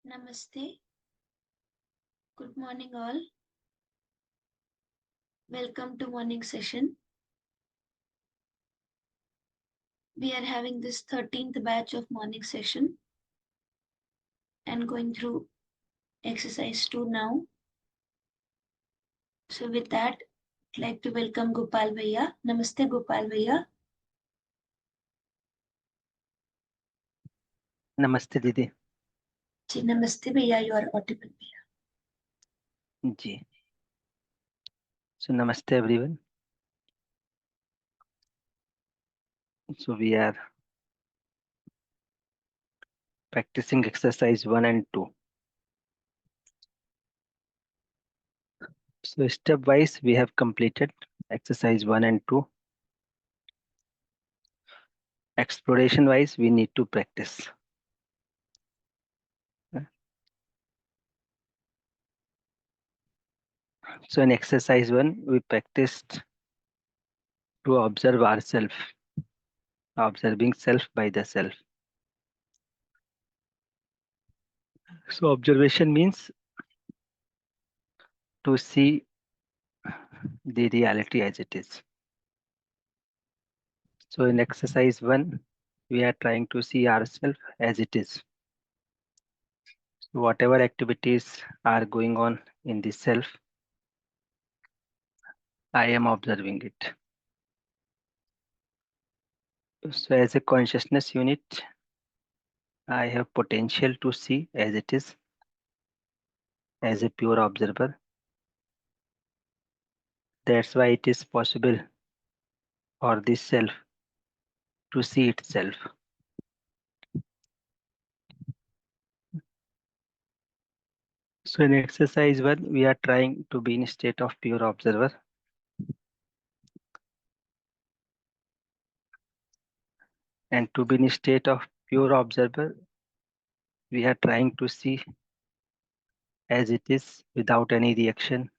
Namaste. Good morning, all. Welcome to morning session. We are having this 13th batch of morning session and going through exercise 2 now. So with that, I'd like to welcome Gopal Bhaiya. Namaste, Gopal Bhaiya. नमस्ते दीदी जी namaste Bhaiya, you are audible Bhaiya. Ji so namaste everyone. So we are practicing exercise 1 and 2. So stepwise we have completed exercise 1 and 2. Exploration wise we need to practice. So in exercise 1 we practiced to observe ourselves, observing self by the self. So observation means to see the reality as it is. So in exercise 1 we are trying to see ourselves as it is. So whatever activities are going on in the self, I am observing it. So as a consciousness unit, I have potential to see as it is, as a pure observer. That's why it is possible for this self to see itself. So in exercise 1, we are trying to be in a state of pure observer. And to be in a state of pure observer, we are trying to see as it is without any reaction,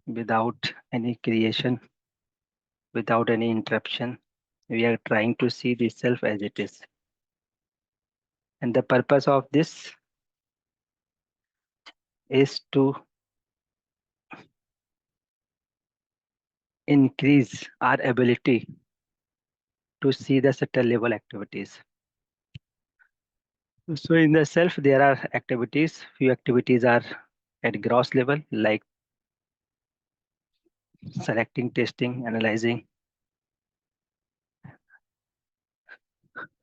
without any creation, without any interruption. We are trying to see the self as it is. And the purpose of this is to increase our ability to see the subtle level activities. So in the self, there are activities. Few activities are at gross level, like selecting, testing, analyzing.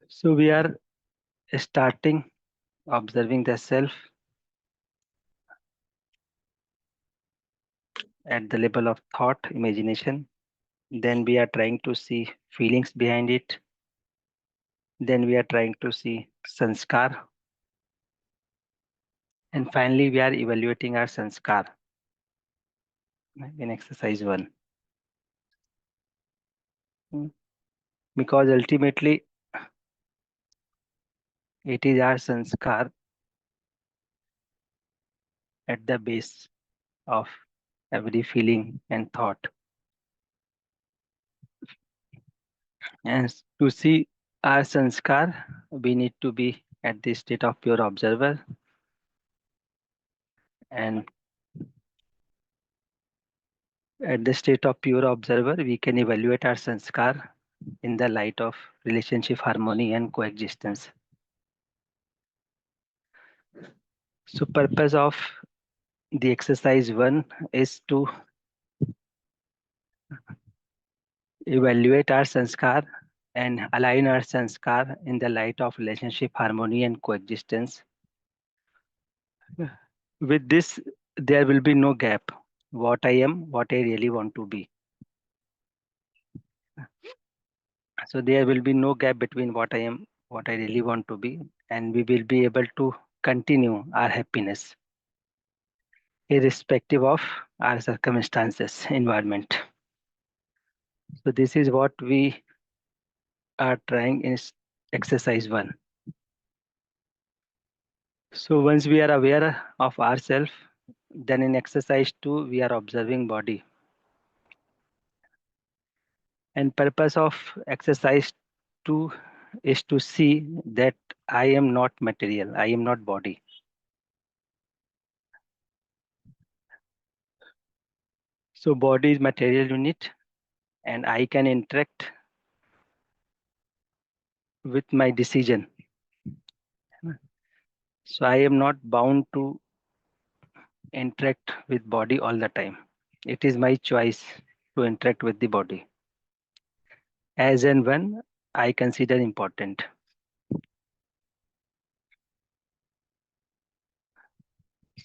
So we are starting observing the self at the level of thought, imagination. Then we are trying to see feelings behind it. Then we are trying to see sanskar. And finally, we are evaluating our sanskar in exercise 1. Because ultimately, it is our sanskar at the base of every feeling and thought. And to see our sanskar, we need to be at the state of pure observer. And at the state of pure observer, we can evaluate our sanskar in the light of relationship, harmony, and coexistence. So purpose of the exercise 1 is to evaluate our sanskar and align our sanskar in the light of relationship, harmony, and coexistence. With this, there will be no gap. What I am, what I really want to be. So there will be no gap between what I am, what I really want to be, and we will be able to continue our happiness irrespective of our circumstances, environment. So this is what we are trying in exercise 1. So once we are aware of ourselves, then in exercise 2, we are observing body. And purpose of exercise 2 is to see that I am not material, I am not body. So body is material unit and I can interact with my decision. So I am not bound to interact with body all the time. It is my choice to interact with the body as and when I consider important.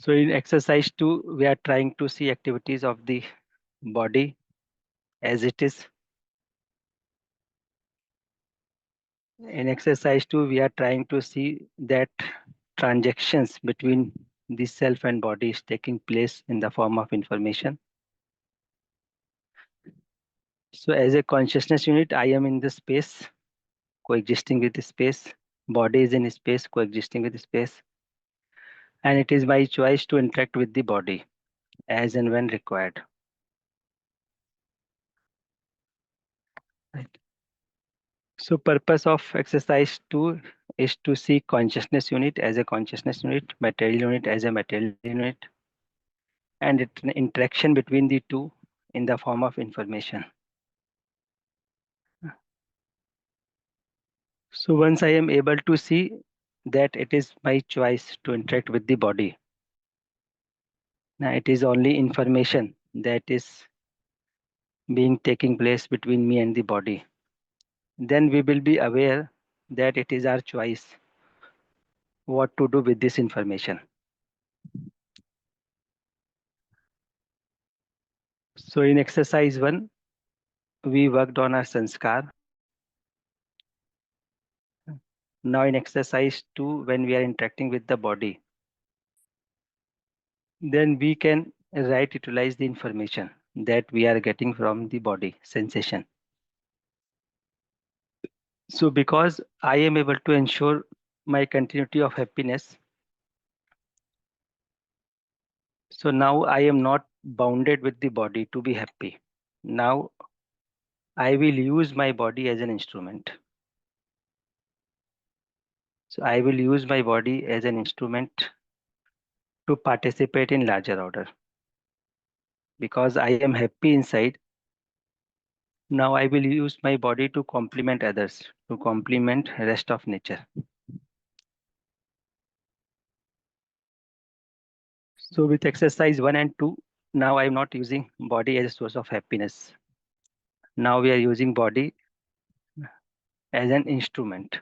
So in exercise 2, we are trying to see activities of the body as it is. In exercise 2, we are trying to see that transactions between the self and body is taking place in the form of information. So as a consciousness unit, I am in the space, coexisting with the space. Body is in space, coexisting with the space. And it is my choice to interact with the body as and when required. Right. So purpose of exercise 2 is to see consciousness unit as a consciousness unit, material unit as a material unit, and it, interaction between the two in the form of information. So once I am able to see that it is my choice to interact with the body, now it is only information that is being taking place between me and the body, then we will be aware that it is our choice what to do with this information. So in exercise 1, we worked on our sanskar. Now in exercise 2, when we are interacting with the body, then we can right utilize the information that we are getting from the body sensation. So because I am able to ensure my continuity of happiness, so now I am not bounded with the body to be happy. Now I will use my body as an instrument. So I will use my body as an instrument to participate in larger order. Because I am happy inside, now I will use my body to complement others, to complement rest of nature. So with exercise 1 and 2, now I am not using body as a source of happiness. Now we are using body as an instrument.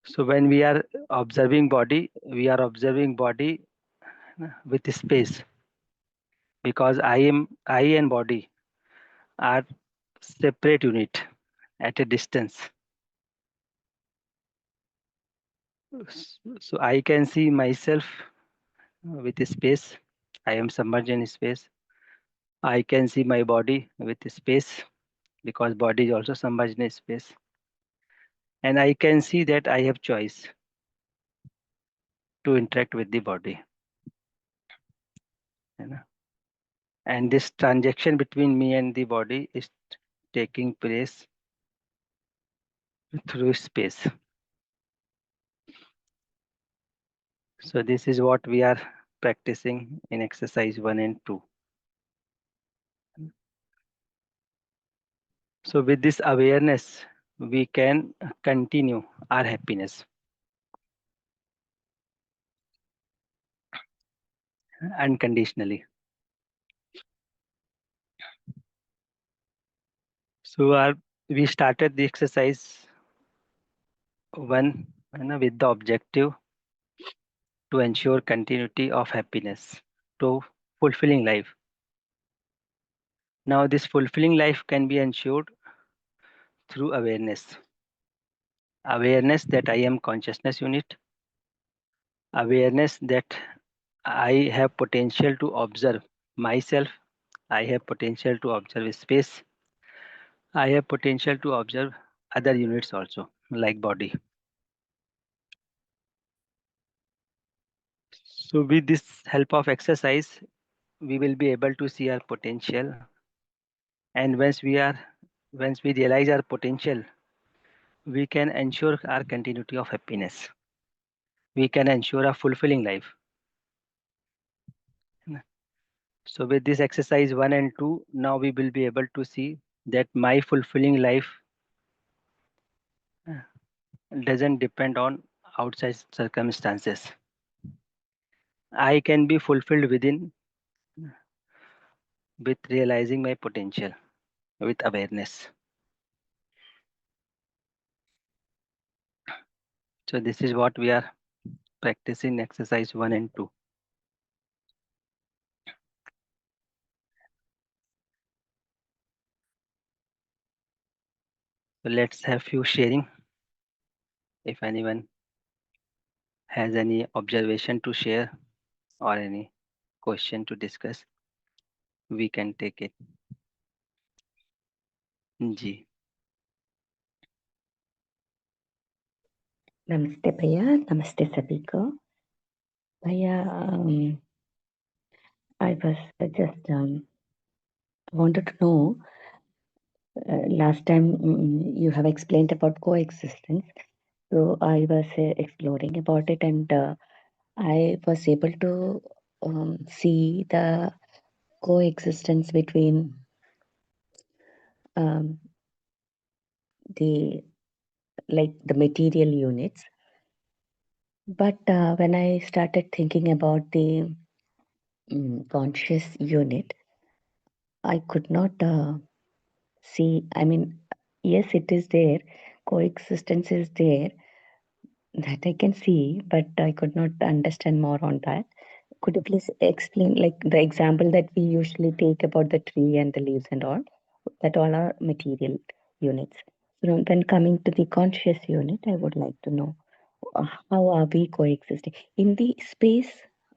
So when we are observing body, we are observing body with space, because I and body are separate unit at a distance. So I can see myself with space. I am submerged in space. I can see my body with space, because body is also submerged in space. And I can see that I have choice to interact with the body. You know? And this transaction between me and the body is taking place through space. So this is what we are practicing in exercise 1 and 2. So with this awareness, we can continue our happiness unconditionally. So we started the exercise 1 with the objective to ensure continuity of happiness to fulfilling life. Now this fulfilling life can be ensured through awareness. Awareness that I am consciousness unit. Awareness that I have potential to observe myself. I have potential to observe space. I have potential to observe other units also, like body. So with this help of exercise, we will be able to see our potential. And once we are once we realize our potential, we can ensure our continuity of happiness. We can ensure a fulfilling life. So with this exercise 1 and 2, now we will be able to see that my fulfilling life doesn't depend on outside circumstances. I can be fulfilled within with realizing my potential with awareness. So this is what we are practicing exercise 1 and 2. So let's have few sharing. If anyone has any observation to share or any question to discuss, we can take it. जी. नमस्ते भैया, नमस्ते सभी को। भैया, I was just wanted to know, last time you have explained about coexistence, so I was exploring about it, and I was able to see the coexistence between the material units. But when I started thinking about the conscious unit, I could not see. I mean, yes, it is there. Coexistence is there that I can see, but I could not understand more on that. Could you please explain, like the example that we usually take about the tree and the leaves and all, that all are material units. So when coming to the conscious unit, I would like to know how are we coexisting in the space?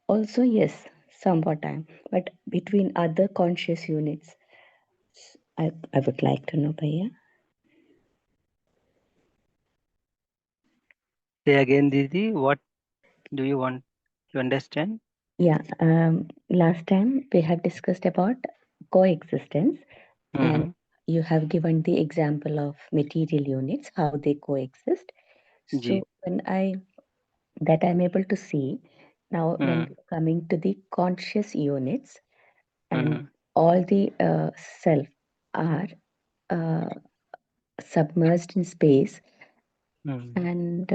Also, yes, somewhat time, but between other conscious units, I would like to know, Bhaiya. Say again, Didi, what do you want to understand? Yeah, last time we have discussed about coexistence, and you have given the example of material units, how they coexist. Ji. So when I'm able to see now, when coming to the conscious units, and all the self are uh, submerged in space, and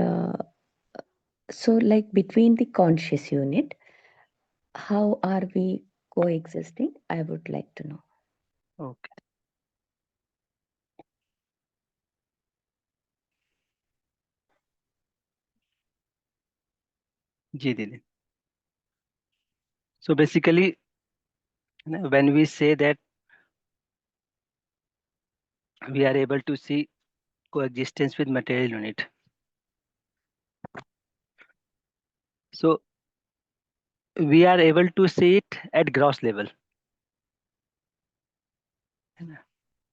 so like between the conscious unit, how are we coexisting? I would like to know. Okay. जी दीदी. So basically, when we say that we are able to see coexistence with material unit, so we are able to see it at gross level.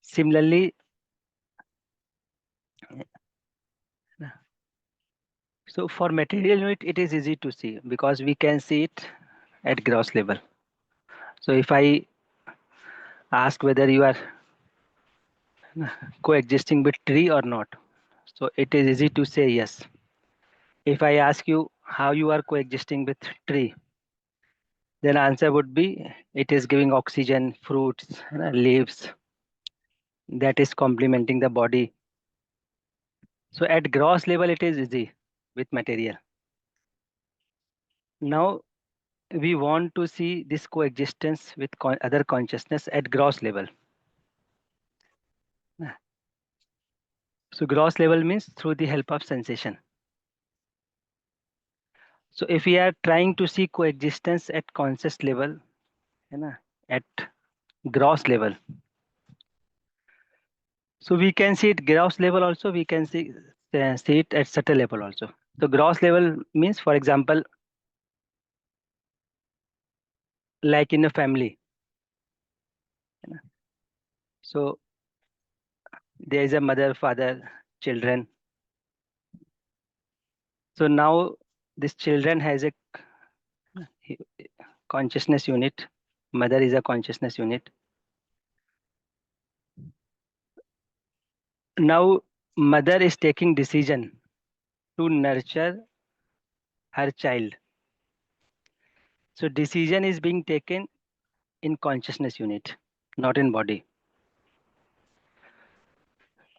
Similarly, so for material unit, it is easy to see because we can see it at gross level. So if I ask whether you are coexisting with tree or not, so it is easy to say yes. If I ask you how you are coexisting with tree, then answer would be it is giving oxygen, fruits, leaves, that is complementing the body. So at gross level, it is easy with material. Now we want to see this coexistence with other consciousness at gross level. So gross level means through the help of sensation. So if we are trying to see coexistence at conscious level, at gross level, so we can see it gross level also, we can see it at subtle level also. So gross level means, for example, like in a family. So there is a mother, father, children. So now this children has a consciousness unit. Mother is a consciousness unit. Now mother is taking decision to nurture her child. So decision is being taken in consciousness unit, not in body.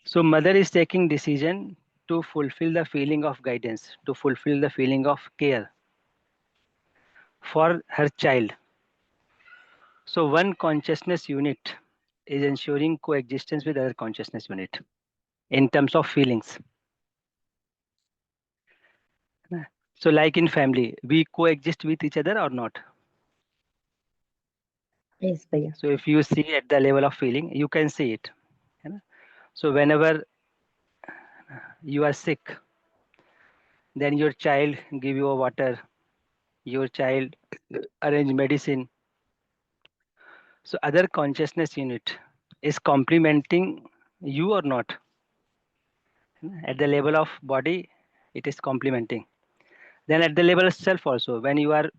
So mother is taking decision to fulfill the feeling of guidance, to fulfill the feeling of care for her child. So one consciousness unit is ensuring coexistence with other consciousness unit in terms of feelings. So like in family, we coexist with each other or not? Yes, Bhaiya. So if you see at the level of feeling, you can see it. है ना? So whenever you are sick, then your child give you a water, your child arrange medicine. So other consciousness unit is complementing you or not. At the level of body, it is complementing. Then at the level of self also, when you are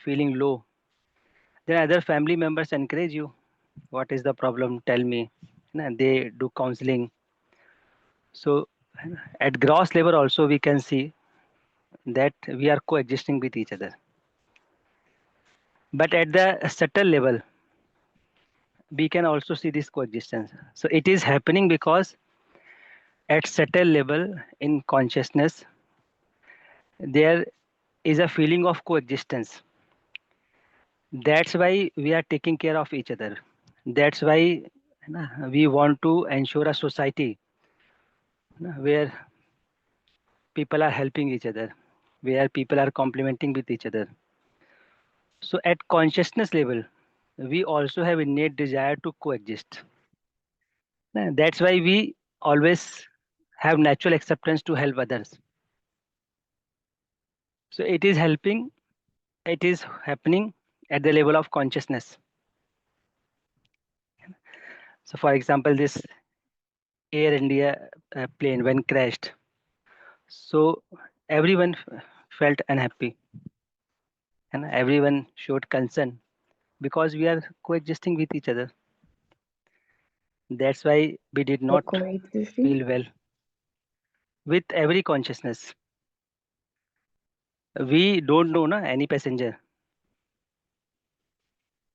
feeling low, then other family members encourage you. What is the problem? Tell me. They do counseling. So at gross level also we can see that we are coexisting with each other. But at the subtle level, we can also see this coexistence. So it is happening because at subtle level in consciousness, there is a feeling of coexistence. That's why we are taking care of each other. That's why we want to ensure a society where people are helping each other, where people are complementing with each other. So at consciousness level, we also have innate desire to coexist. That's why we always have natural acceptance to help others. So it is helping, it is happening at the level of consciousness. So for example, this Air India plane when crashed, so everyone felt unhappy and everyone showed concern because we are coexisting with each other. That's why we did The not coexisting? feel well with every consciousness. We don't know any passenger,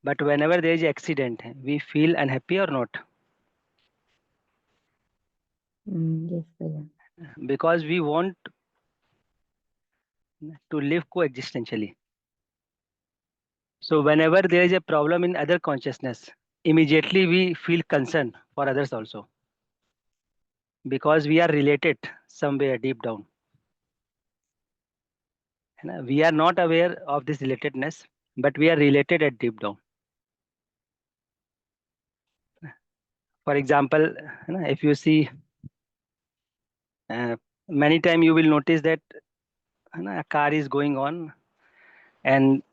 but whenever there is accident, we feel unhappy or not Yes, Bhaiya. because we want to live coexistentially. So whenever there is a problem in other consciousness, immediately we feel concern for others also because we are related somewhere deep down. We are not aware of this relatedness, but we are related at deep down. For example, if you see many times you will notice that a car is going on and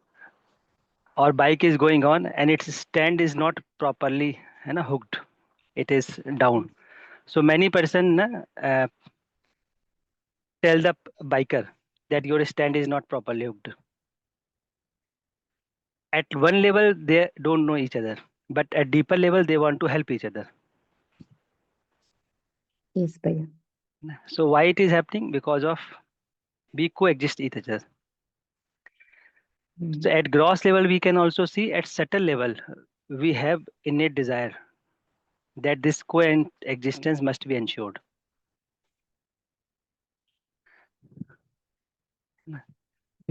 or bike is going on and its stand is not properly hooked, it is down. So many person tell the biker that your stand is not properly hooked. At one level they don't know each other, but at deeper level they want to help each other. Yes, Bhaiya. So why it is happening? Because of we coexist each other. So at gross level we can also see at subtle level we have innate desire that this coexistence must be ensured.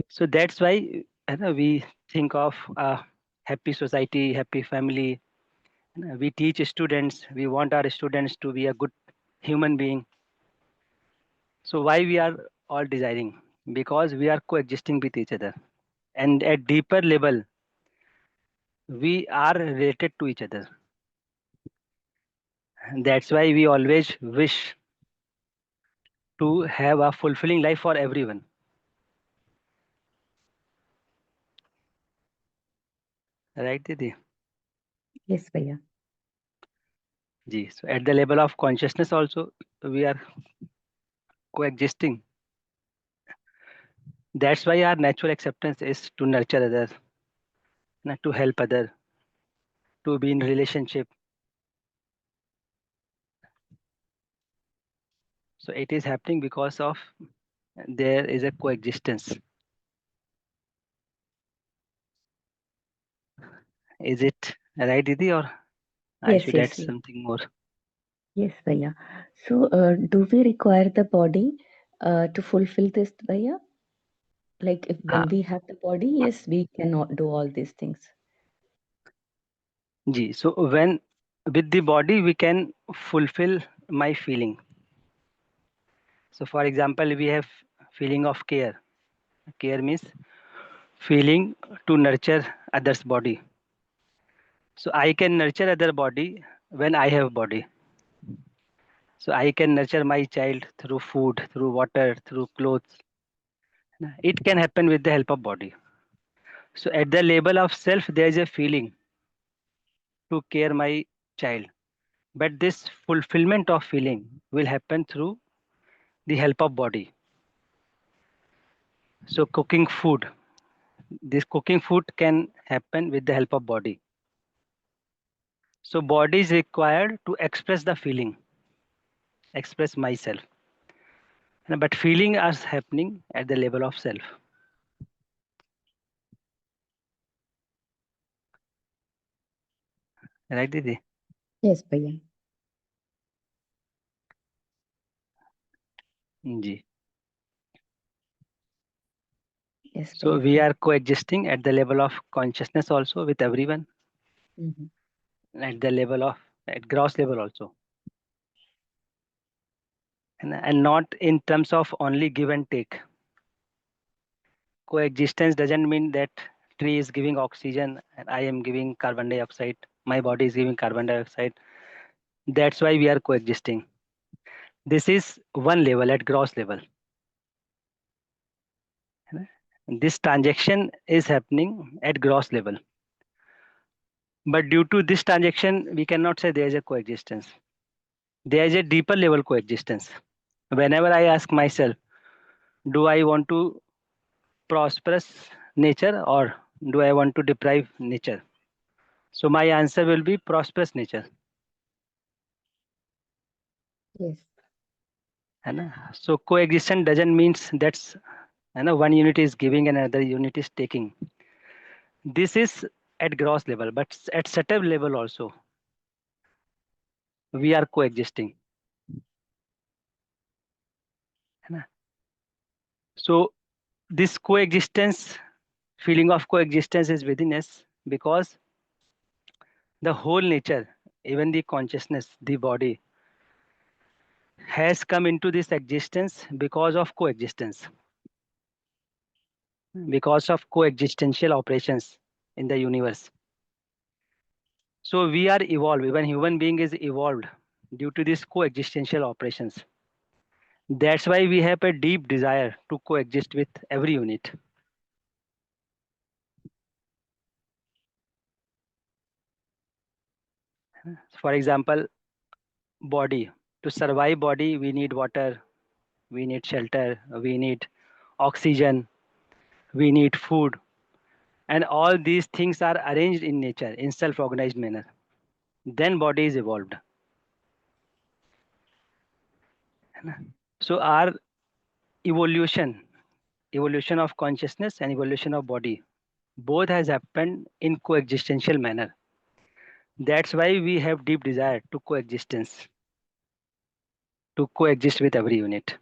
So that's why we think of a happy society, happy family. We teach students, we want our students to be a good human being. So why we are all desiring? Because we are coexisting with each other. And at deeper level, we are related to each other. And that's why we always wish to have a fulfilling life for everyone. Right, Didi? Yes, Bhaiya. Ji. So at the level of consciousness also, we are coexisting. That's why our natural acceptance is to nurture others, to help others, to be in relationship. So it is happening because of there is a coexistence. Is it right, Didi, or I Yes, should add yes, yes. something more? Yes, Bhaiya. So, do we require the body to fulfill this, Bhaiya? Like, if हाँ when we have the body, yes, we cannot do all these things. Ji. So when with the body we can fulfill my feeling. So for example, we have feeling of care. Care means feeling to nurture others' body. So I can nurture other body when I have body. So I can nurture my child through food, through water, through clothes. It can happen with the help of body. So at the level of self, there is a feeling to care my child. But this fulfillment of feeling will happen through the help of body. So cooking food, this cooking food can happen with the help of body. So body is required to express the feeling, express myself. But feeling is happening at the level of self. Right, Didi? Yes, Bhaiya. Ji. Yes, So Bhaiya. we are coexisting at the level of consciousness also with everyone, Mm-hmm. at the level of at gross level also, and not in terms of only give and take. Coexistence doesn't mean that tree is giving oxygen and I am giving carbon dioxide. My body is giving carbon dioxide. That's why we are coexisting. This is one level at gross level. This transaction is happening at gross level. But due to this transaction, we cannot say there is a coexistence. There is a deeper level coexistence. Whenever I ask myself, do I want to prosperous nature or do I want to deprive nature? So my answer will be prosperous nature. Yes. है ना? So coexistence doesn't means that's one unit is giving and another unit is taking. This is at gross level, but at subtle level also we are coexisting. है ना? So this coexistence, feeling of coexistence is within us because the whole nature, even the consciousness, the body, has come into this existence because of coexistence, because of coexistential operations in the universe. So we are evolved, even human being is evolved due to these coexistential operations. That's why we have a deep desire to coexist with every unit. For example, body. To survive body, we need water, we need shelter, we need oxygen, we need food. And all these things are arranged in nature in self-organized manner. Then body is evolved. So our evolution of consciousness and evolution of body, both has happened in coexistential manner. That's why we have deep desire to coexistence, to coexist with every unit.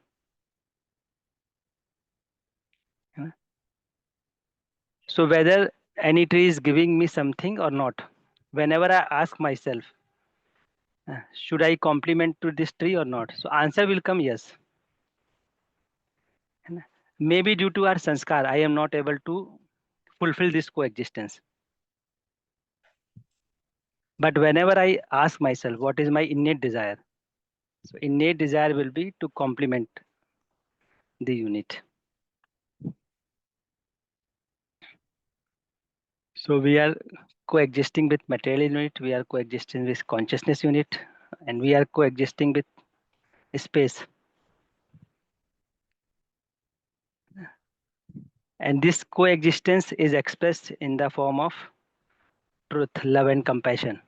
So whether any tree is giving me something or not, whenever I ask myself, should I compliment to this tree or not? So answer will come yes. Maybe due to our sanskar, I am not able to fulfill this coexistence. But whenever I ask myself, what is my innate desire? So innate desire will be to complement the unit. So we are coexisting with material unit, we are coexisting with consciousness unit, and we are coexisting with space. And this coexistence is expressed in the form of truth, love, and compassion.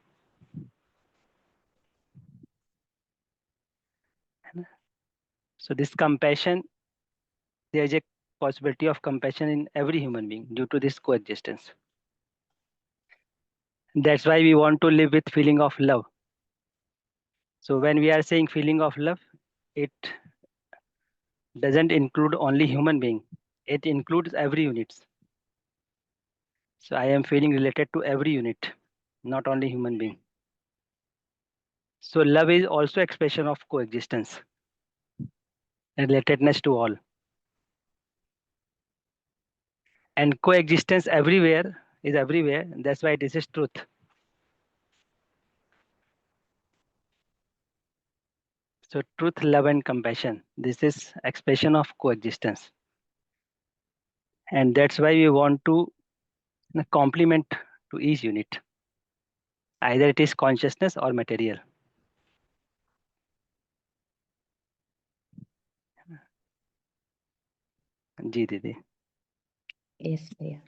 So this compassion, there is a possibility of compassion in every human being due to this coexistence. That's why we want to live with feeling of love. So when we are saying feeling of love, it doesn't include only human being. It includes every unit. So I am feeling related to every unit, not only human being. So love is also expression of coexistence, relatedness to all. And coexistence everywhere is everywhere. That's why this is truth. So truth, love, and compassion. This is expression of coexistence. And that's why we want to complement to each unit. Either it is consciousness or material. जी दीदी. Yes, Bhaiya.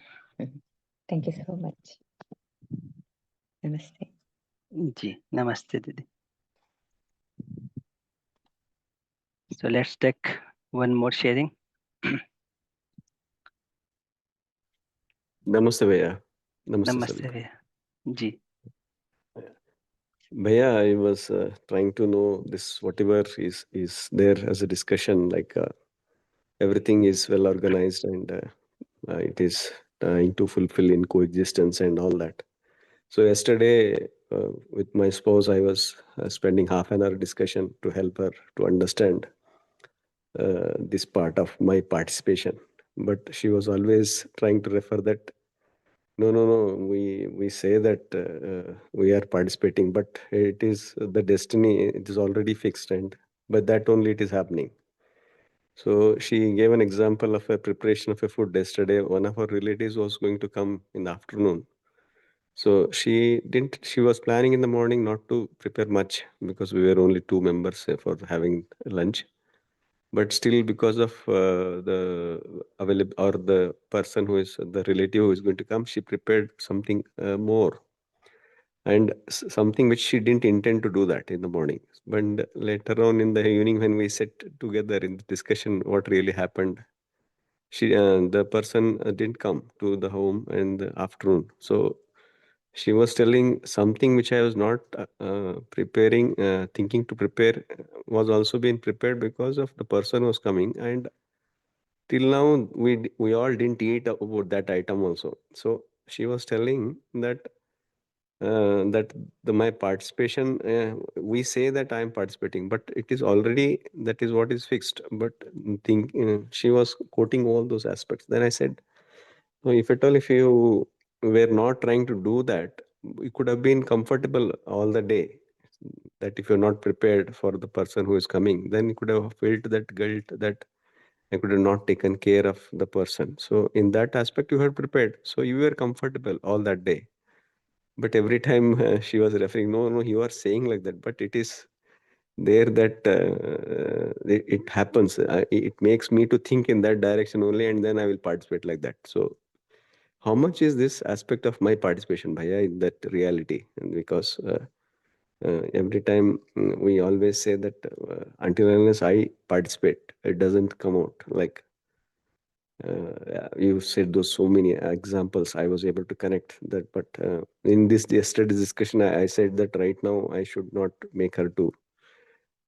Thank you so much. Namaste. जी नमस्ते दीदी. So let's take one more sharing. Namaste, Bhaiya. Namaste, नमस्ते Salika. भैया. जी. Bhaiya, I was trying to know this, whatever is there as a discussion, like everything is well organized and it is trying to fulfill in coexistence and all that. So yesterday, with my spouse, I was spending half an hour discussion to help her to understand this part of my participation. But she was always trying to refer that no. We say that we are participating, but it is the destiny. It is already fixed, and but that only it is happening. So she gave an example of a preparation of a food yesterday. One of her relatives was going to come in the afternoon. So she didn't. She was planning in the morning not to prepare much because we were only two members for having lunch. But still, because of the available or the person who is the relative who is going to come, she prepared something more and something which she didn't intend to do that in the morning. But later on in the evening, when we sat together in the discussion, what really happened, the person didn't come to the home in the afternoon. So she was telling something which I was not preparing, thinking to prepare, was also being prepared because of the person who was coming. And till now, we all didn't eat about that item also. So she was telling that that my participation, we say that I am participating, but it is already, that is what is fixed. But she was quoting all those aspects. Then I said, no, if at all, if you were not trying to do that, you could have been comfortable all the day. That if you're not prepared for the person who is coming, then you could have felt that guilt that I could have not taken care of the person. So in that aspect, you had prepared. So you were comfortable all that day. But every time she was referring, no, you are saying like that, but it is there that it happens. It makes me to think in that direction only, and then I will participate like that. So how much is this aspect of my participation, Bhaiya, in that reality? And because every time we always say that until unless I participate, it doesn't come out. Like you said those so many examples, I was able to connect that. But in this yesterday's discussion, I said that right now I should not make her to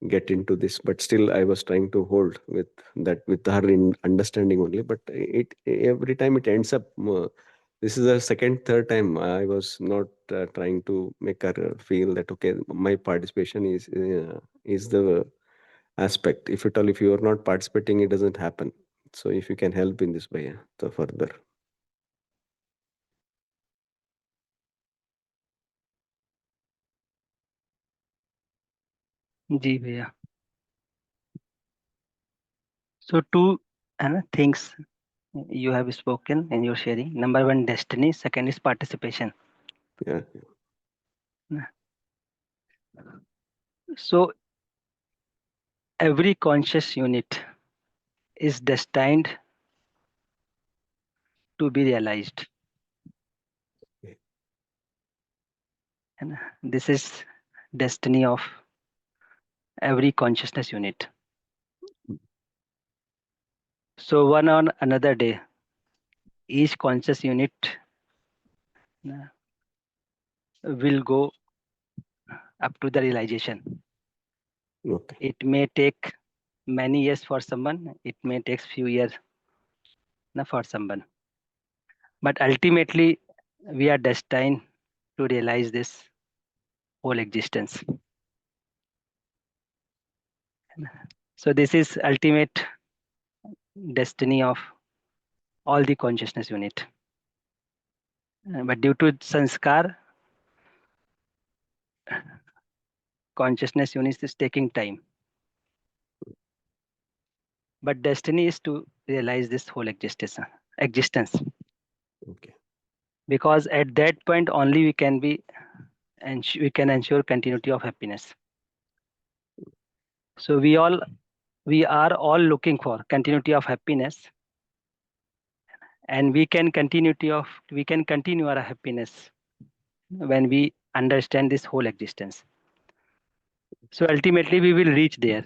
get into this, but still I was trying to hold with that, with her in understanding only. But it every time it ends up, this is the second third time I was not trying to make her feel that okay, my participation is the aspect. If at all, if you are not participating, it doesn't happen. So if you can help in this way, so further. जी भैया. So two things you have spoken in your sharing. Number one, destiny. Second is participation. Yeah. So every conscious unit is destined to be realized. Okay. And this is destiny of every consciousness unit. So one on another day, each conscious unit will go up to the realization. Okay. It may take many years for someone, it may take few years for someone. But ultimately, we are destined to realize this whole existence. So this is ultimate destiny of all the consciousness unit. But due to sanskar, consciousness unit is taking time. But destiny is to realize this whole existence. Okay. Because at that point only we can be and we can ensure continuity of happiness. So we are all looking for continuity of happiness, and we can continue our happiness when we understand this whole existence. So ultimately we will reach there.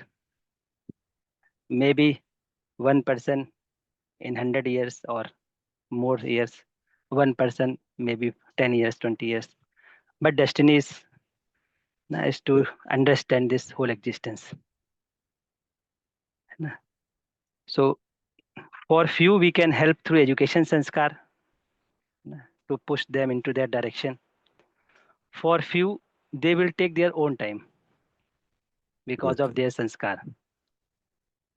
Maybe 1% in 100 years or more years, 1% maybe 10 years, 20 years. But destiny is to understand this whole existence. So for few we can help through education sanskar to push them into that direction. For few, they will take their own time because of Okay. their sanskar.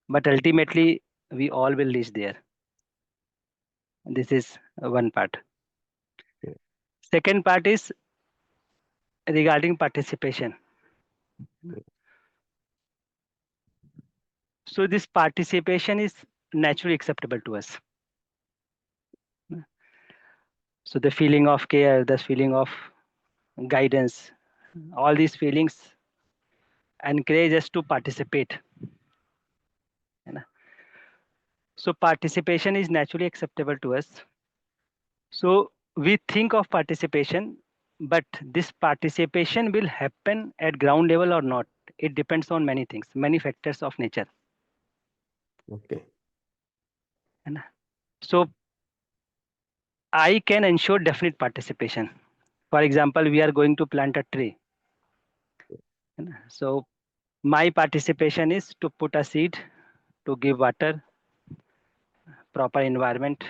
But ultimately, we all will reach there. This is one part. Yeah. Second part is regarding participation. Yeah. So this participation is naturally acceptable to us. So the feeling of care, the feeling of guidance, all these feelings encourage us to participate. So participation is naturally acceptable to us. So we think of participation, but this participation will happen at ground level or not. It depends on many things, many factors of nature. Okay. So I can ensure definite participation. For example, we are going to plant a tree. So my participation is to put a seed, to give water, proper environment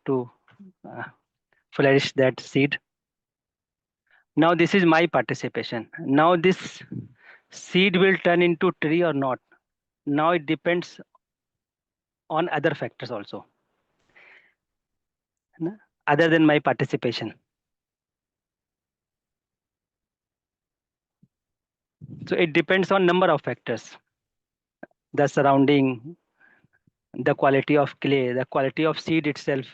to uh, flourish that seed. Now this is my participation. Now this seed will turn into tree or not. Now it depends on other factors also, other than my participation. So it depends on number of factors: the surrounding, the quality of clay, the quality of seed itself,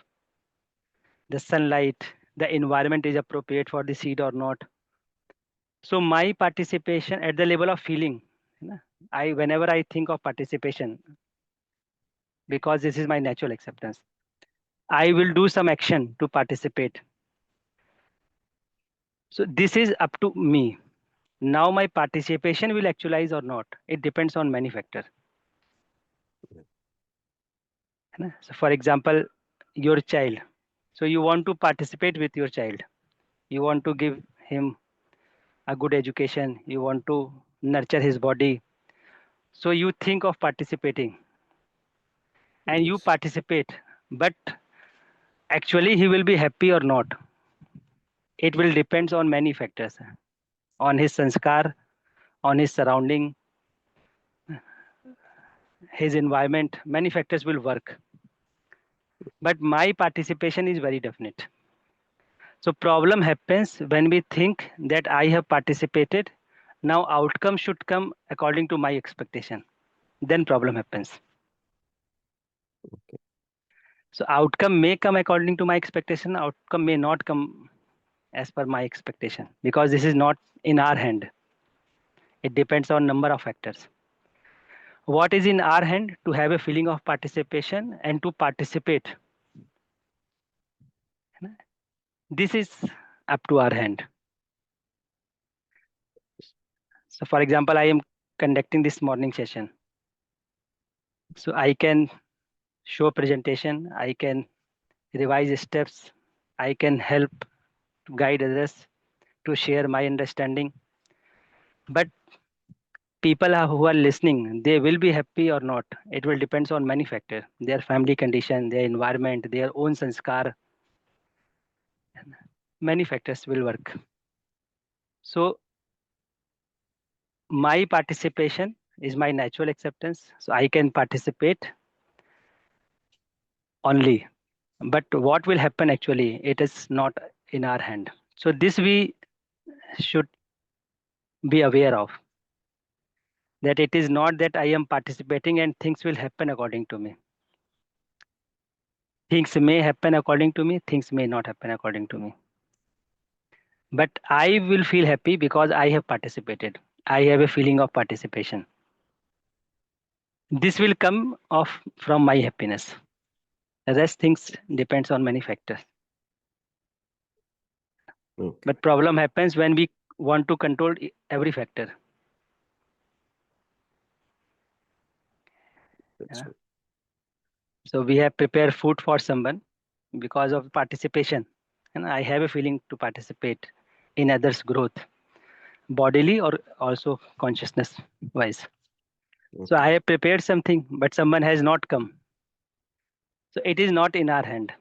the sunlight, the environment is appropriate for the seed or not. So my participation at the level of feeling, whenever I think of participation, because this is my natural acceptance, I will do some action to participate. So this is up to me. Now my participation will actualize or not. It depends on many factors. So for example, your child. So you want to participate with your child. You want to give him a good education. You want to nurture his body. So you think of participating and you Yes. participate. But actually he will be happy or not. It will depends on many factors. On his sanskar, on his surrounding, his environment, many factors will work. But my participation is very definite. So problem happens when we think that I have participated. Now outcome should come according to my expectation. Then problem happens. Okay. So outcome may come according to my expectation. Outcome may not come as per my expectation because this is not in our hand. It depends on number of factors. What is in our hand? To have a feeling of participation and to participate. This is up to our hand. So for example, I am conducting this morning session. So I can show presentation, I can revise steps, I can help to guide others, to share my understanding. But people who are listening, they will be happy or not. It will depends on many factors: their family condition, their environment, their own sanskar. Many factors will work. So my participation is my natural acceptance. So I can participate only. But what will happen actually, it is not in our hand. So this we should be aware of, that it is not that I am participating and things will happen according to me. Things may happen according to me, things may not happen according to me. But I will feel happy because I have participated. I have a feeling of participation. This will come off from my happiness. The rest things depends on many factors. Okay. But problem happens when we want to control every factor. That's Yeah. right. So we have prepared food for someone because of participation. And I have a feeling to participate in others' growth, bodily or also consciousness wise. So I Okay. have prepared something, but someone has not come. So it is not in our hand.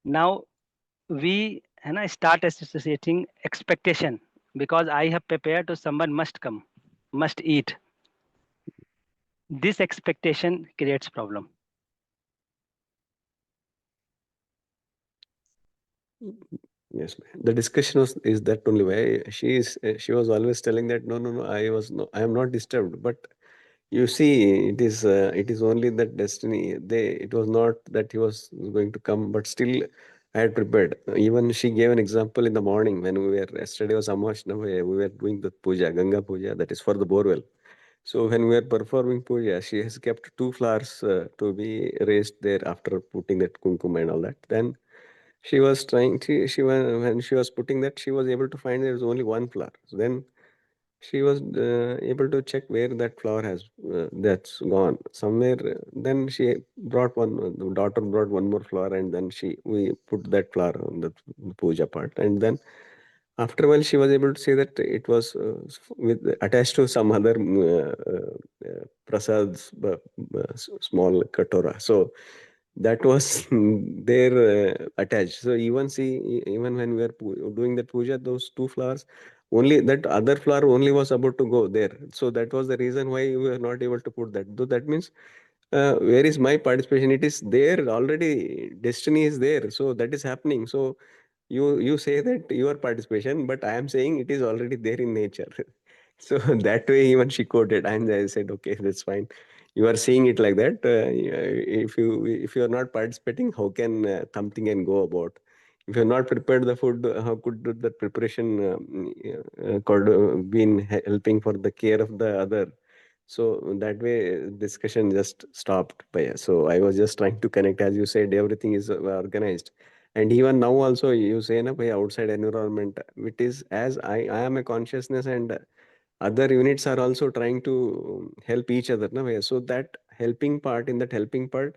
Now we and I start associating expectation because I have prepared to someone must come, must eat. This expectation creates problem. Yes, ma'am. The discussion is that only way. She was always telling that no, I am not disturbed. But you see, it is only that destiny. It was not that he was going to come, but still I had prepared. Even she gave an example in the morning when yesterday was Amavasya, we were doing the puja, Ganga puja, that is for the borewell. So when we were performing puja, she has kept two flowers to be raised there after putting that kumkum and all that. Then she was trying to, when she was putting that, she was able to find there was only one flower. So then she was able to check where that flower has that's gone somewhere. Then she brought one. The daughter brought one more flower, and then we put that flower on the puja part, and then after a while she was able to say that it was with attached to some other prasads, small katora. So that was there attached. So even when we were doing the puja, those two flowers, only that other flower only was about to go there. So that was the reason why we were not able to put that. So that means where is my participation? It is there already. Destiny is there. So that is happening. So you say that your participation, but I am saying it is already there in nature. So that way even she quoted, and I said, okay, that's fine. You are seeing it like that. If you are not participating, how can something can go about? If you are not prepared the food, how could the preparation could been helping for the care of the other? So that way discussion just stopped. So I was just trying to connect, as you said, everything is organized. And even now also you say na, by outside environment, it is as I am a consciousness, and other units are also trying to help each other na, bhaiya. So that helping part, in that helping part,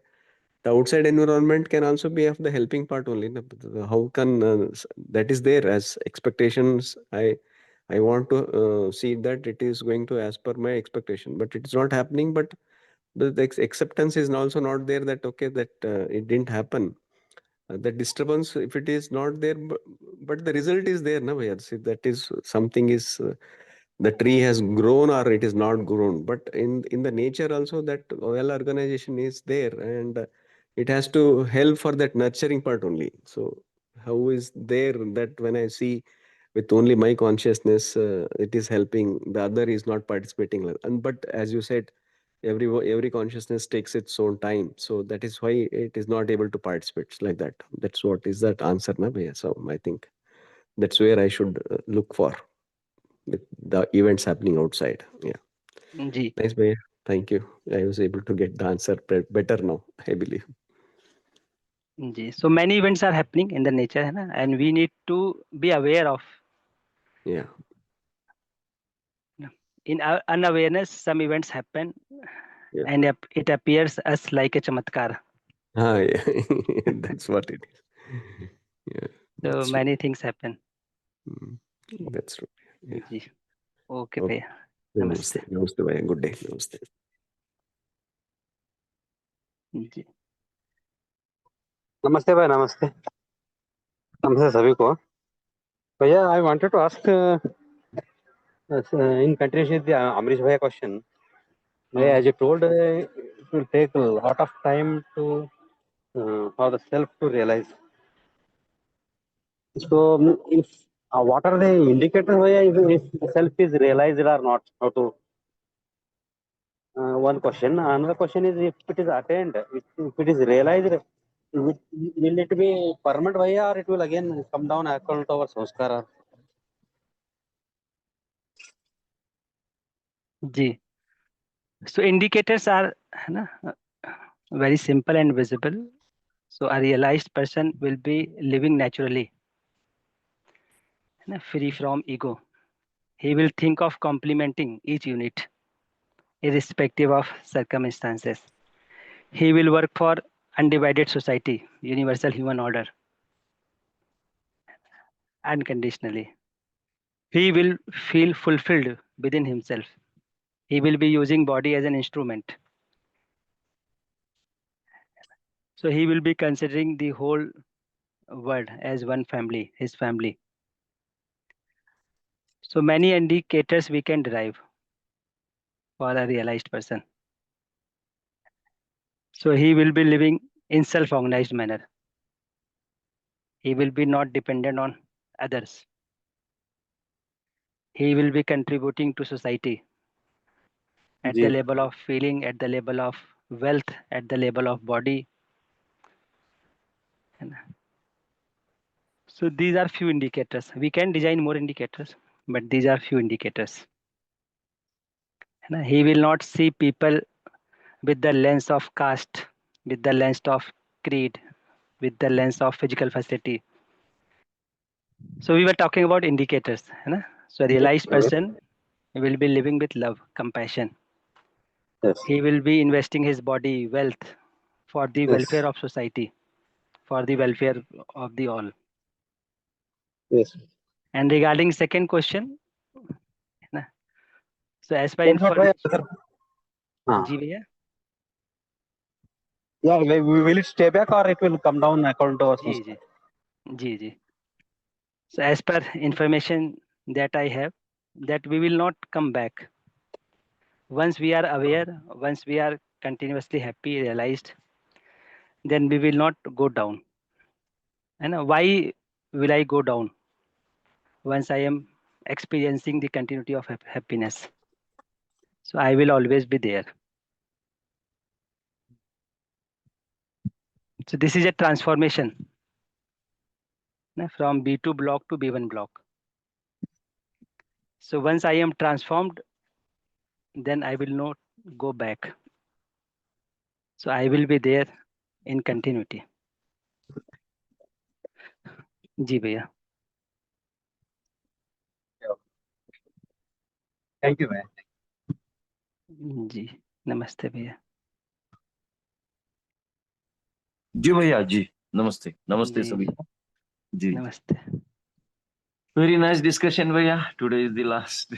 the outside environment can also be of the helping part only na. How can that is there as expectations? I want to see that it is going to as per my expectation, but it's not happening. But the acceptance is also not there, that okay, that it didn't happen. The disturbance, if it is not there, but the result is there na bhaiya. See, that is something is the tree has grown or it is not grown, but in the nature also that well organization is there, and it has to help for that nurturing part only. So how is there that when I see with only my consciousness it is helping, the other is not participating, and but as you said, every consciousness takes its own time, so that is why it is not able to participate. It's like that. That's what is that answer na bhaiya. So I think that's where I should look for with the events happening outside. Yeah. Ji. Nice, bhaiya. Thank you. I was able to get the answer better now, I believe. Ji. So many events are happening in the nature, hai na? And we need to be aware of. Yeah. In our unawareness, some events happen Yeah. and it appears us like a chamatkar. Yeah. That's what it is. Yeah. So That's true. many things happen. Mm, that's true. Yeah. Ji, okay Okay. भैया, Namaste. नमस्ते Namaste, bhai. Good day. Namaste. जी। नमस्ते भाई, नमस्ते। नमस्ते सभी को। भैया, I wanted to ask in continuation with the Amrish bhaiya question. Bhaiya, as you told, it will take a lot of time to for the self to realize. So, if what are the indicators, bhaiya, if the self is realized or not? How to? One question. Another question is if it is attained, if it is realized, will it be permanent, bhaiya, or it will again come down according to our sanskara? Ji, so indicators are है ना, very simple and visible. So a realized person will be living naturally, है ना, free from ego. He will think of complementing each unit, irrespective of circumstances. He will work for undivided society, universal human order, unconditionally. He will feel fulfilled within himself. He will be using body as an instrument. So he will be considering the whole world as one family, his family. So many indicators we can derive for a realized person. So he will be living in self-organized manner. He will be not dependent on others. He will be contributing to society at the ji, level of feeling, at the level of wealth, at the level of body. And so these are few indicators. We can design more indicators, but these are few indicators. And he will not see people with the lens of caste, with the lens of creed, with the lens of physical facility. So we were talking about indicators. है ना? So a realized person will be living with love, compassion. yes, He will be investing his body, wealth for the yes, welfare of society, for the welfare of the all. yes. And regarding second question, है ना? So as per That's not why, information, sir. जी भैया, Yeah, will it stay back or it will come down according to our ji sanskara? Ji ji ji. So as per information that I have, that we will not come back. Once we are aware, once we are continuously happy, realized, then we will not go down. And why will I go down once I am experiencing the continuity of happiness? So I will always be there. So this is a transformation from B2 block to B1 block. So once I am transformed, then I will not go back. So I will be there in continuity. जी भैया. Thank you, man. जी नमस्ते भैया. जी भैया जी, नमस्ते नमस्ते जी सभी को जी. नमस्ते. Very nice discussion भैया. Today is the last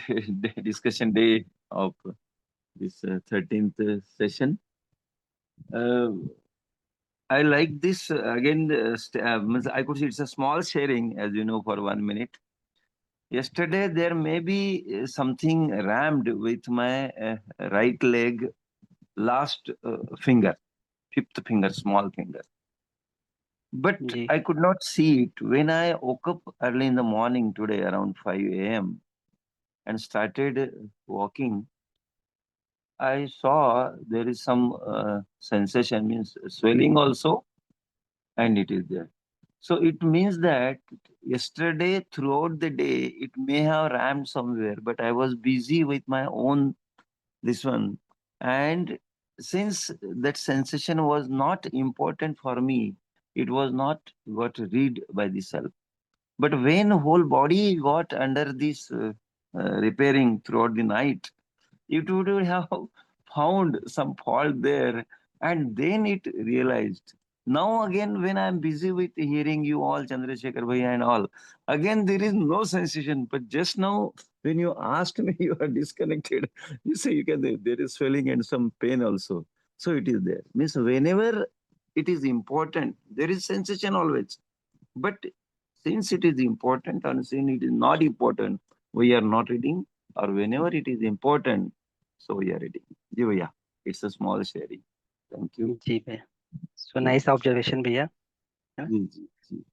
discussion day of this 13th session. I like this again. I could see it's a small sharing, as you know, for 1 minute. Yesterday there may be something rammed with my right leg, last finger, fifth finger, small finger. But ji I could not see it. When I woke up early in the morning today around 5 a.m. and started walking, I saw there is some sensation, means swelling also, and it is there. So it means that yesterday throughout the day, it may have rammed somewhere, but I was busy with my own this one. And since that sensation was not important for me, it was not got read by the self. But when whole body got under this repairing throughout the night, it would have found some fault there, and then it realized. Now again, when I'm busy with hearing you all, Chandrasekhar Bhaiya and all, again there is no sensation. But just now, when you asked me, you are disconnected. You say you can. There is swelling and some pain also. So it is there. Means whenever it is important, there is sensation always. But since it is important and since it is not important, we are not reading. Or whenever it is important, so we are reading. जी भैया, it's a small sharing. Thank you. जी भैया, so nice observation भैया. जी, जी, जी.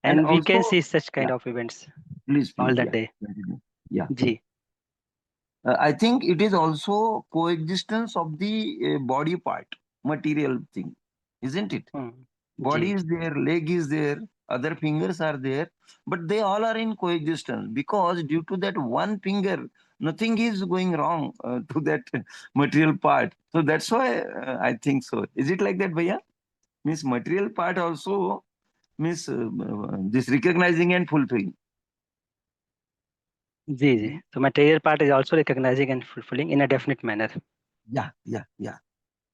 And we can also, see such kind yeah, of events please, all the yeah. day. Continue. Yeah. Ji, I think it is also coexistence of the body part, material thing, isn't it? Body ji, is there, leg is there, other fingers are there, but they all are in coexistence because due to that one finger, nothing is going wrong to that material part. So that's why I think so. Is it like that, Bhaiya? Means material part also means this recognizing and fulfilling. Ji, ji. So material part is also recognizing and fulfilling in a definite manner. Yeah, yeah, yeah.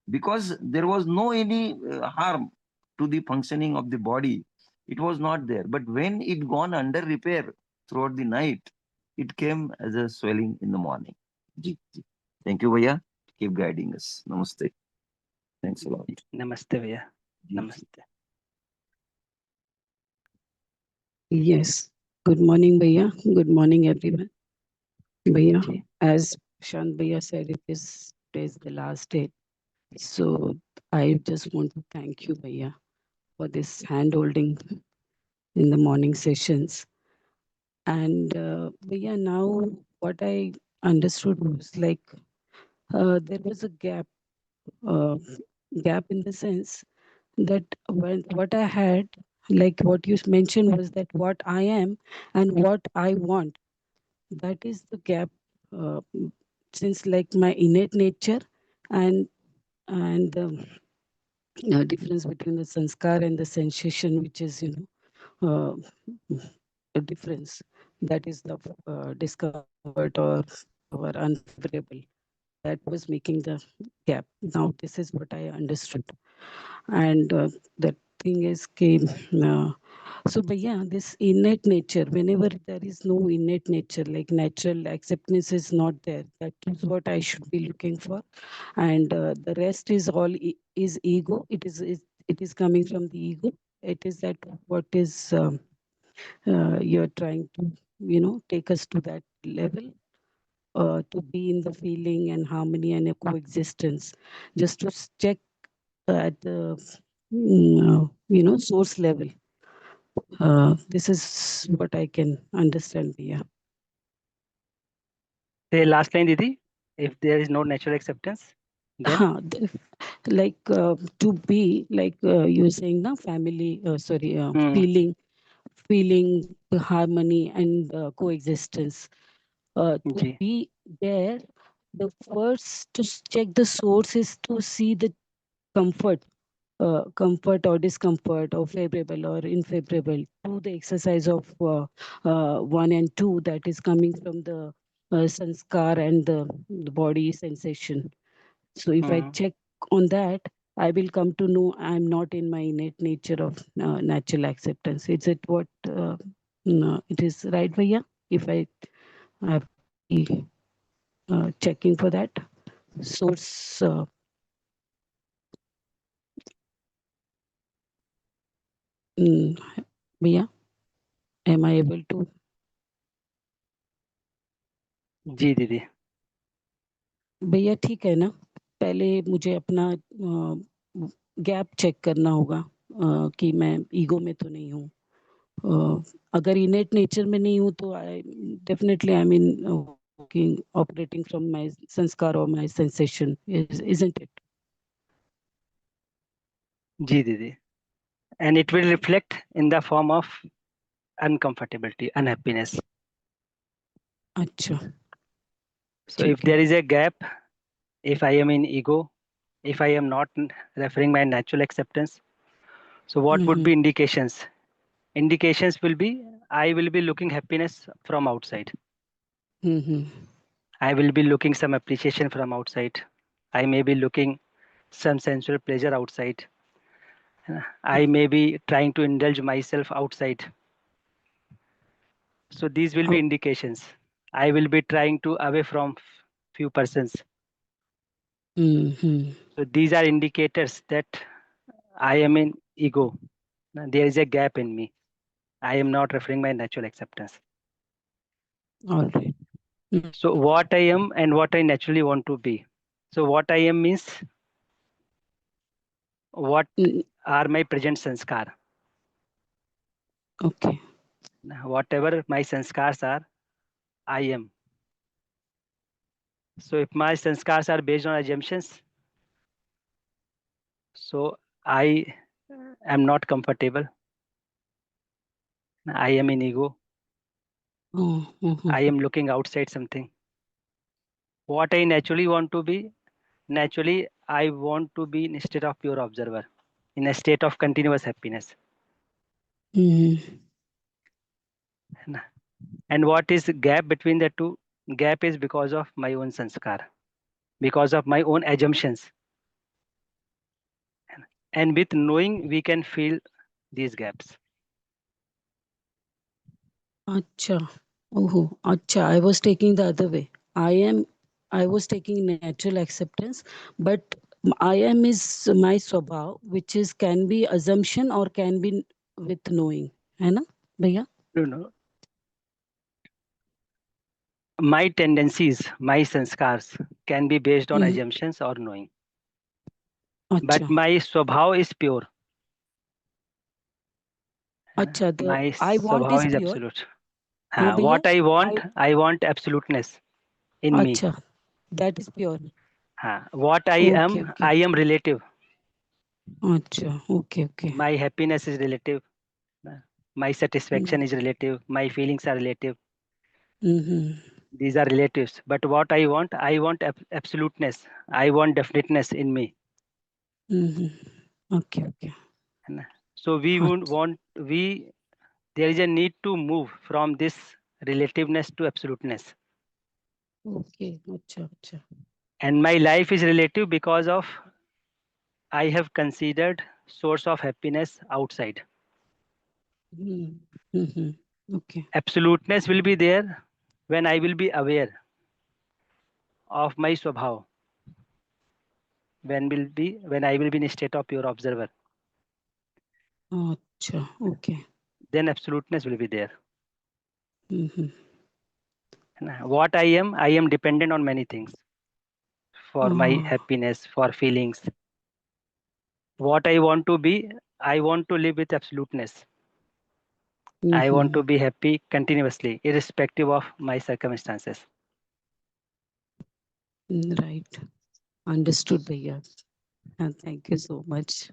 Because there was no any harm to the functioning of the body. It was not there. But when it gone under repair throughout the night, it came as a swelling in the morning. Ji, ji. Thank you, Bhaiya. Keep guiding us. Namaste. Thanks a lot. Namaste भैया, Ji, ji. namaste. Yes. Good morning, Bhaiya. Good morning, everyone. Bhaiya, ji, as Shant Bhaiya said, today's the last day. So I just want to thank you, Bhaiya, for this hand holding in the morning sessions. And Bhaiya, now what I understood was like there was a uh, gap in the sense that when what I had, like what you mentioned was that what I am and what I want, that is the gap, uh, since like my innate nature and the difference between the sanskar and the sensation, which is a difference, that is the discomfort or unfavorable, that was making the gap. Now this is what I understood. And the thing is came so but yeah, this innate nature, whenever there is no innate nature, like natural acceptance is not there, that is what I should be looking for. And the rest is all is ego. It is coming from the ego. It is that what is you're trying to take us to that level, to be in the feeling and harmony and a coexistence, just to check at the source level. This is what I can understand. Yeah. the last line दीदी, if there is no natural acceptance, then Like to be like you're saying now, family, sorry, feeling the harmony and coexistence. To ji, be there, the first to check the source is to see the comfort, comfort or discomfort, or favorable or unfavorable to the exercise of 1 and 2, that is coming from the sanskar and the body sensation. So if I check on that, I will come to know I'm not in my innate nature of natural acceptance. Is it what no, it is, right, Bhaiya? If I have be checking for that source. Bhaiya, am I able to? जी दीदी, भैया ठीक है ना, पहले मुझे अपना gap check करना होगा कि मैं ईगो में तो नहीं हूँ. अगर इनेट नेचर में नहीं हूँ तो I definitely I mean working operating from my संस्कार और माय सेंसेशन, isn't it? जी दीदी, and it will reflect in the form of uncomfortability, unhappiness. अच्छा, So if ठीक है. there is a gap, if I am in ego, if I am not referring my natural acceptance, so what would be indications? Indications will be I will be looking happiness from outside. I will be looking some appreciation from outside. I may be looking some sensual pleasure outside. I may be trying to indulge myself outside. So these will be Oh. indications. I will be trying to away from few persons. Mhm. So these are indicators that I am in ego. There is a gap in me. I am not referring my natural acceptance. All right. So what I am and what I naturally want to be. So what I am means what Mm, are my present sanskar. okay. Whatever my sanskars are, I am. So if my sanskars are based on assumptions, so I am not comfortable. I am in ego. Oh, I am looking outside something. What I naturally want to be, naturally I want to be in a state of pure observer, in a state of continuous happiness. Mhm. And what is the gap between the two? Gap is because of my own sanskar, because of my own assumptions. And with knowing, we can fill these gaps. Acha. Oh, acha. I was taking the other way. I was taking natural acceptance, but I am is my swabhav, which is can be assumption or can be with knowing. है ना भैया? You know, my tendencies, my sanskars can be based on assumptions or knowing. But Acha. my swabhav is pure. Acha. The My I want is swabhav is pure. absolute. हाँ भैया. What I want absoluteness in me. Acha. That is pure. What I Okay, am, okay. I am relative. Acha. Okay, okay. My happiness is relative. My satisfaction is relative. My feelings are relative. Mm-hmm. These are relatives. But what I want absoluteness. I want definiteness in me. Mm-hmm. Okay, okay. So we would want there is a need to move from this relativeness to absoluteness. Okay. Acha, acha. And my life is relative because of I have considered source of happiness outside. Mm-hmm. Okay. Absoluteness will be there when I will be aware of my swabhav. When I will be in a state of pure observer. Acha. Okay. Then absoluteness will be there. Mm-hmm. What I am dependent on many things for my happiness, for feelings. What I want to be, I want to live with absoluteness. I want to be happy continuously, irrespective of my circumstances. Right. Understood, Bhaiya. Thank you so much.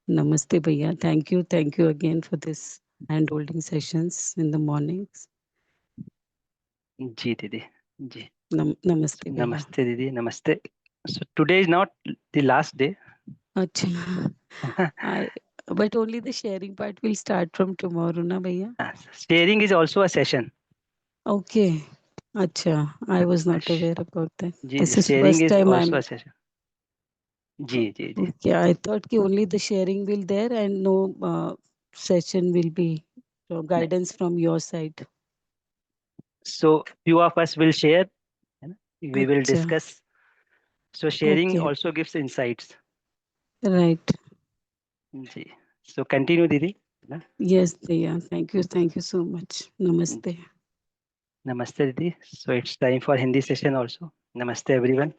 Namaste, Bhaiya. Thank you. Thank you again for this hand-holding sessions in the mornings. Ji, Didi. Ji. Namaste, Bhaiya. Namaste, Didi. Namaste. So today is not the last day. Acha. But only the sharing part will start from tomorrow, na Bhaiya? Sharing is also a session. Okay. Acha. I was not aware about that. Ji, This is sharing first is time also I'm. a session. Ji, ji, ji. Okay, I thought ki only the sharing will there and no session will be guidance from your side. So few of us will share. We will Acha. discuss. So sharing Okay. also gives insights. Right. Ji. So continue, Didi. Yes, Diya. Thank you. Thank you so much. Namaste. Namaste, Didi. So it's time for Hindi session also. Namaste, everyone.